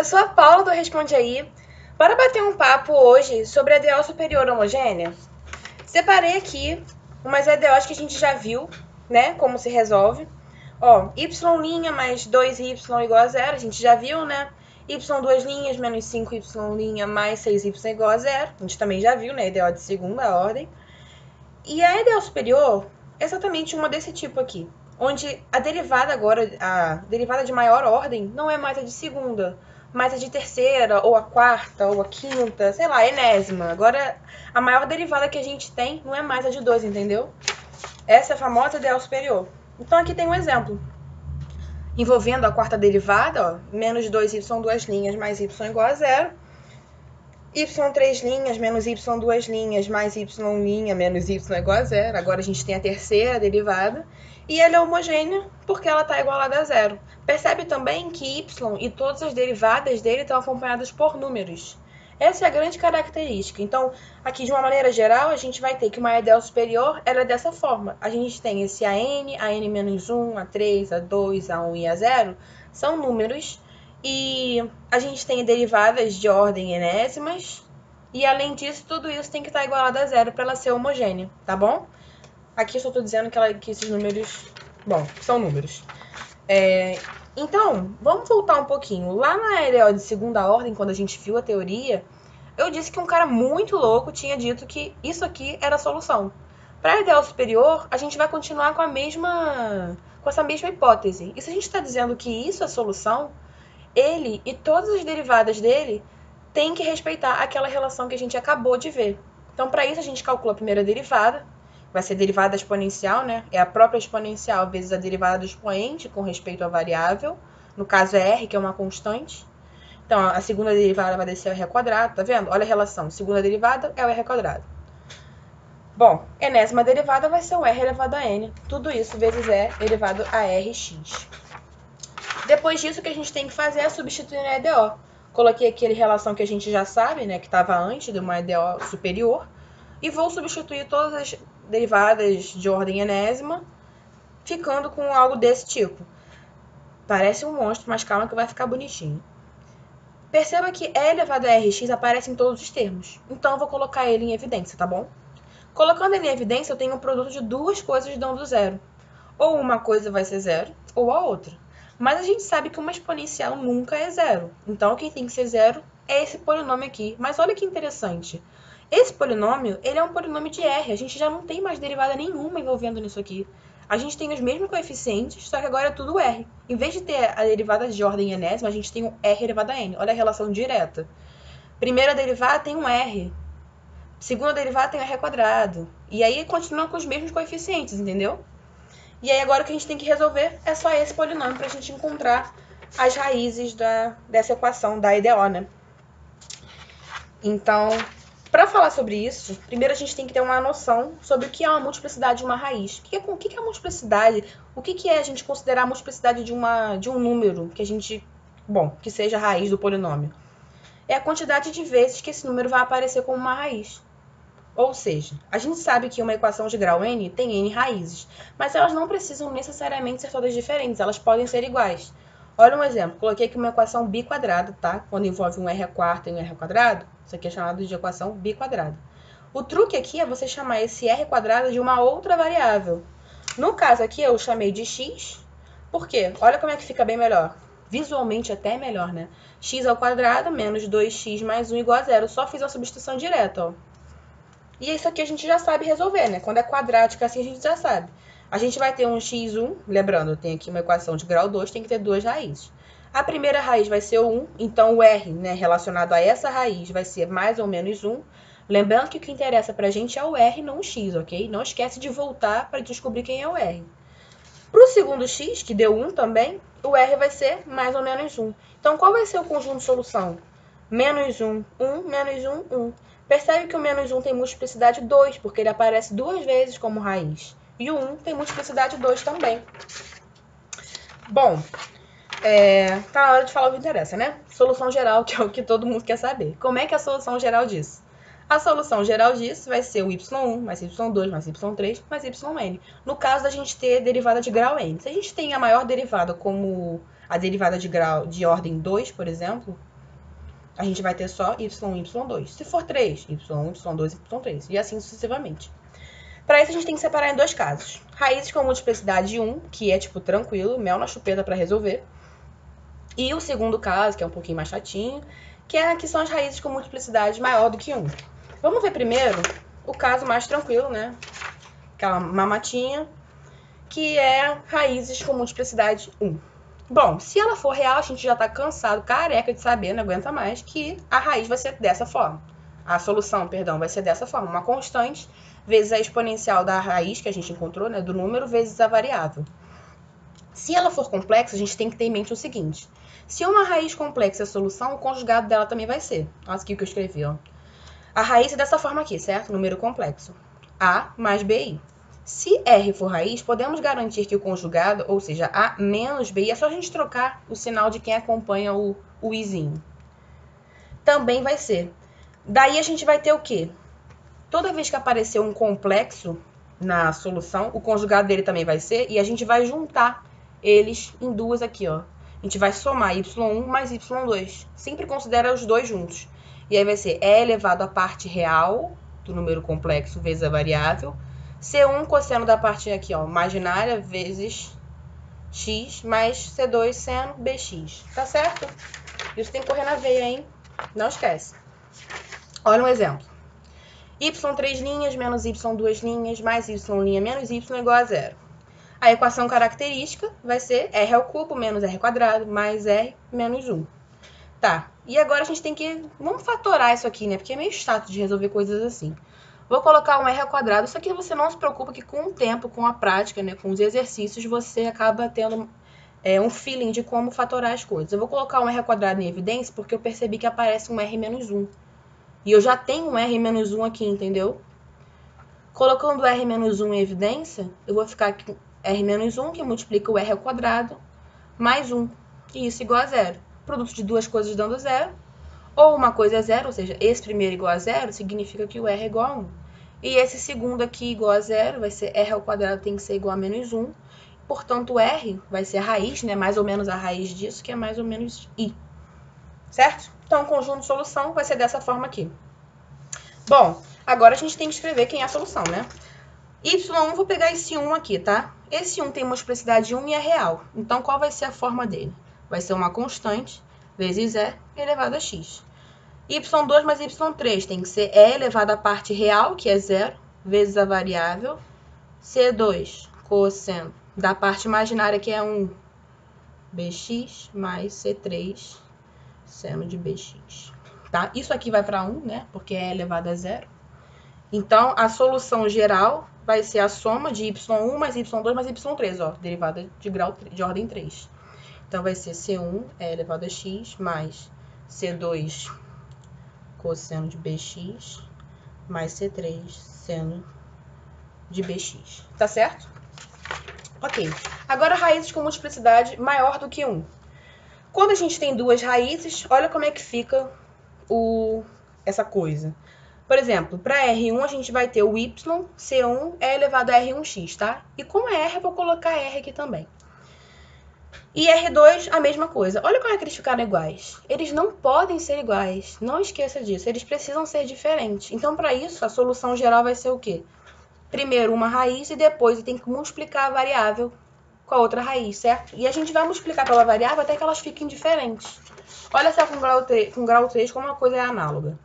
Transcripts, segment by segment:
sou a Paula do Responde Aí, para bater um papo hoje sobre a EDO superior homogênea. Separei aqui umas EDOs que a gente já viu, né, como se resolve. Ó, y' mais 2y igual a zero, a gente já viu, né? Y duas linhas menos 5y' mais 6y igual a zero, a gente também já viu, né, EDO de segunda ordem. E a EDO superior é exatamente uma desse tipo aqui, onde a derivada agora, a derivada de maior ordem, não é mais a de segunda, mas a de terceira, ou a quarta, ou a quinta, sei lá, a enésima. Agora, a maior derivada que a gente tem não é mais a de 2, entendeu? Essa é a famosa EDO superior. Então, aqui tem um exemplo. Envolvendo a quarta derivada, ó, menos 2y duas linhas mais y igual a zero. Y três linhas menos y duas linhas mais y' menos y igual a zero. Agora a gente tem a terceira derivada. E ela é homogênea porque ela está igualada a zero. Percebe também que y e todas as derivadas dele estão acompanhadas por números. Essa é a grande característica. Então, aqui de uma maneira geral, a gente vai ter que uma EDO superior ela é dessa forma. A gente tem esse AN menos 1, A3, A2, A1 e A0, são números. E a gente tem derivadas de ordem enésimas. E além disso, tudo isso tem que estar igualado a zero para ela ser homogênea, tá bom? Aqui eu só estou dizendo que esses números, bom, são números. Então, vamos voltar um pouquinho. Lá na EDO de segunda ordem, quando a gente viu a teoria, eu disse que um cara muito louco tinha dito que isso aqui era a solução. Para a EDO superior, a gente vai continuar com essa mesma hipótese. E se a gente está dizendo que isso é a solução, ele e todas as derivadas dele têm que respeitar aquela relação que a gente acabou de ver. Então, para isso, a gente calcula a primeira derivada. Vai ser derivada exponencial, né? É a própria exponencial vezes a derivada do expoente com respeito à variável. No caso é r, que é uma constante. Então, a segunda derivada vai descer ao r quadrado, tá vendo? Olha a relação. Segunda derivada é o r quadrado. Bom, enésima derivada vai ser o r elevado a n. Tudo isso vezes e elevado a rx. Depois disso, o que a gente tem que fazer é substituir na EDO. Coloquei aqui a relação que a gente já sabe, né? Que estava antes de uma EDO superior. E vou substituir todas as derivadas de ordem enésima, ficando com algo desse tipo. Parece um monstro, mas calma que vai ficar bonitinho. Perceba que e elevado a rx aparece em todos os termos. Então, eu vou colocar ele em evidência, tá bom? Colocando ele em evidência, eu tenho um produto de duas coisas dando zero. Ou uma coisa vai ser zero, ou a outra. Mas a gente sabe que uma exponencial nunca é zero. Então, quem tem que ser zero é esse polinômio aqui. Mas olha que interessante. Esse polinômio, ele é um polinômio de R. A gente já não tem mais derivada nenhuma envolvendo nisso aqui. A gente tem os mesmos coeficientes, só que agora é tudo R. Em vez de ter a derivada de ordem enésima, a gente tem um R elevado a N. Olha a relação direta. Primeira derivada tem um R. Segunda derivada tem um R quadrado. E aí continua com os mesmos coeficientes, entendeu? E aí agora o que a gente tem que resolver é só esse polinômio para a gente encontrar as raízes dessa equação da EDO, né? Então, para falar sobre isso, primeiro a gente tem que ter uma noção sobre o que é uma multiplicidade de uma raiz. O que é a multiplicidade? O que é a gente considerar a multiplicidade de um número que a gente, que seja a raiz do polinômio? É a quantidade de vezes que esse número vai aparecer como uma raiz. Ou seja, a gente sabe que uma equação de grau n tem n raízes, mas elas não precisam necessariamente ser todas diferentes, elas podem ser iguais. Olha um exemplo, coloquei aqui uma equação biquadrada, tá? Quando envolve um r à quarta e um r ao quadrado, isso aqui é chamado de equação biquadrada. O truque aqui é você chamar esse r quadrado de uma outra variável. No caso aqui, eu chamei de x, por quê? Olha como é que fica bem melhor. Visualmente até melhor, né? X ao quadrado menos 2x mais 1 igual a zero. Só fiz a substituição direta, ó. E isso aqui a gente já sabe resolver, né? Quando é quadrática assim, a gente já sabe. A gente vai ter um x1, lembrando, tem aqui uma equação de grau 2, tem que ter duas raízes. A primeira raiz vai ser o 1, então o r, né, relacionado a essa raiz, vai ser mais ou menos 1. Lembrando que o que interessa pra gente é o r, não o x, ok? Não esquece de voltar para descobrir quem é o r. Para o segundo x, que deu 1 também, o r vai ser mais ou menos 1. Então, qual vai ser o conjunto de solução? Menos 1, 1, menos 1, 1. Percebe que o menos 1 tem multiplicidade 2, porque ele aparece duas vezes como raiz. E o 1 tem multiplicidade 2 também. Bom, tá na hora de falar o que interessa, né? Solução geral, que é o que todo mundo quer saber. Como é que é a solução geral disso? A solução geral disso vai ser o y1 mais y2 mais y3 mais yn. No caso da gente ter derivada de grau n. Se a gente tem a maior derivada como a derivada de grau de ordem 2, por exemplo, a gente vai ter só y1 e y2. Se for 3, y1, y2 e y3. E assim sucessivamente. Para isso, a gente tem que separar em dois casos. Raízes com multiplicidade 1, que é tipo tranquilo, mel na chupeta para resolver. E o segundo caso, que é um pouquinho mais chatinho, que são as raízes com multiplicidade maior do que 1. Vamos ver primeiro o caso mais tranquilo, né? Aquela mamatinha, que é raízes com multiplicidade 1. Bom, se ela for real, a gente já tá cansado, careca de saber, não aguenta mais, que a raiz vai ser dessa forma. A solução, perdão, vai ser dessa forma. Uma constante vezes a exponencial da raiz que a gente encontrou, né, do número, vezes a variável. Se ela for complexa, a gente tem que ter em mente o seguinte. Se uma raiz complexa é a solução, o conjugado dela também vai ser. Olha aqui o que eu escrevi, ó. A raiz é dessa forma aqui, certo? Número complexo. A mais BI. Se R for raiz, podemos garantir que o conjugado, ou seja, A menos BI, é só a gente trocar o sinal de quem acompanha o izinho. Também vai ser. Daí a gente vai ter o quê? Toda vez que aparecer um complexo na solução, o conjugado dele também vai ser, e a gente vai juntar eles em duas aqui, ó. A gente vai somar y1 mais y2. Sempre considera os dois juntos. E aí vai ser E elevado à parte real do número complexo vezes a variável. C1 cosseno da parte aqui, ó, imaginária, vezes x, mais C2 seno bx. Tá certo? Isso tem que correr na veia, hein? Não esquece. Olha um exemplo. y3 linhas menos y2 linhas mais y' menos y igual a zero. A equação característica vai ser r ao cubo menos r quadrado mais r menos 1. Tá, e agora a gente tem que... Vamos fatorar isso aqui, né? Porque é meio chato de resolver coisas assim. Vou colocar um r ao quadrado. Isso aqui você não se preocupa que com o tempo, com a prática, né? Com os exercícios, você acaba tendo um feeling de como fatorar as coisas. Eu vou colocar um r ao quadrado em evidência porque eu percebi que aparece um r menos 1. E eu já tenho um r menos 1 aqui, entendeu? Colocando o r menos 1 em evidência, eu vou ficar aqui com r menos 1, que multiplica o r ao quadrado, mais 1. E isso igual a zero. Produto de duas coisas dando zero. Ou uma coisa é zero, ou seja, esse primeiro igual a zero, significa que o r é igual a 1. E esse segundo aqui igual a zero, vai ser r ao quadrado tem que ser igual a menos 1. Portanto, o r vai ser a raiz, né? Mais ou menos a raiz disso, que é mais ou menos i. Certo? Então, o conjunto de solução vai ser dessa forma aqui. Bom, agora a gente tem que escrever quem é a solução, né? y1, vou pegar esse 1 aqui, tá? Esse 1 tem multiplicidade 1 e é real. Então, qual vai ser a forma dele? Vai ser uma constante vezes e elevado a x. y2 mais y3 tem que ser e elevado à parte real, que é zero, vezes a variável c2 cosseno da parte imaginária, que é 1, bx, mais c3 seno de bx. Tá? Isso aqui vai para 1, né? Porque é elevado a zero. Então, a solução geral vai ser a soma de y1 mais y2 mais y3, ó, derivada de ordem 3. Então, vai ser C1 é elevado a x mais C2 cosseno de bx mais C3 seno de bx. Tá certo? Ok. Agora, raízes com multiplicidade maior do que 1. Quando a gente tem duas raízes, olha como é que fica essa coisa. Por exemplo, para R1 a gente vai ter o y, C1 é elevado a R1x, tá? E como é R, eu vou colocar R aqui também. E R2, a mesma coisa. Olha como é que eles ficaram iguais. Eles não podem ser iguais. Não esqueça disso. Eles precisam ser diferentes. Então, para isso, a solução geral vai ser o quê? Primeiro uma raiz e depois eu tenho que multiplicar a variável com a outra raiz, certo? E a gente vai multiplicar pela variável até que elas fiquem diferentes. Olha só com grau 3 como uma coisa é análoga.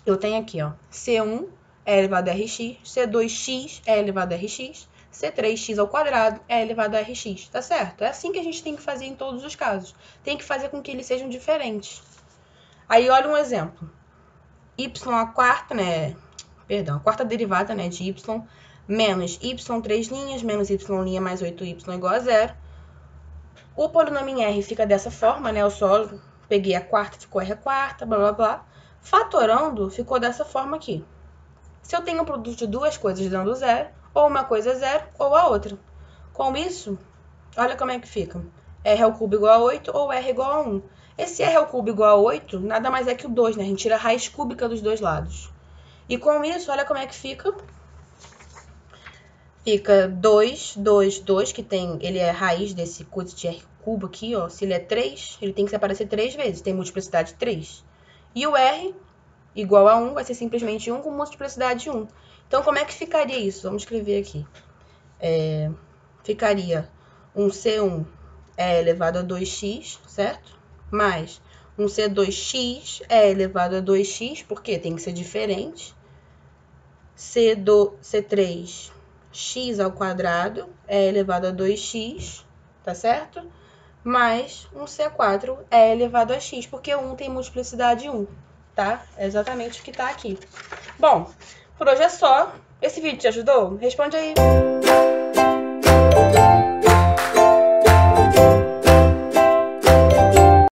Eu tenho aqui, ó, C1 é elevado a Rx, C2x é elevado a Rx, C3x ao quadrado é elevado a Rx, tá certo? É assim que a gente tem que fazer em todos os casos. Tem que fazer com que eles sejam diferentes. Aí, olha um exemplo. Y a quarta, né? Perdão, a quarta derivada, né, de y menos y3 linhas menos y' mais 8y igual a zero. O polinômio em R fica dessa forma, né? Eu só peguei a quarta, ficou R a quarta, blá, blá, blá. Fatorando, ficou dessa forma aqui. Se eu tenho um produto de duas coisas dando zero, ou uma coisa é zero, ou a outra. Com isso, olha como é que fica. R ao cubo igual a 8 ou R igual a 1. Esse R ao cubo igual a 8 nada mais é que o 2, né? A gente tira a raiz cúbica dos dois lados. E com isso, olha como é que fica. Fica 2, 2, 2, que tem, ele é a raiz desse coisa de R cubo aqui, ó. Se ele é 3, ele tem que se aparecer 3 vezes, tem multiplicidade 3. E o R igual a 1 vai ser simplesmente 1 com multiplicidade 1. Então, como é que ficaria isso? Vamos escrever aqui. Ficaria um C1 é elevado a 2x, certo? Mais um C2x é elevado a 2x, porque tem que ser diferente. C3x ao quadrado é elevado a 2x, tá certo? Mais um C4 é elevado a x, porque 1 tem multiplicidade 1, tá? É exatamente o que tá aqui. Bom, por hoje é só. Esse vídeo te ajudou? Responde aí.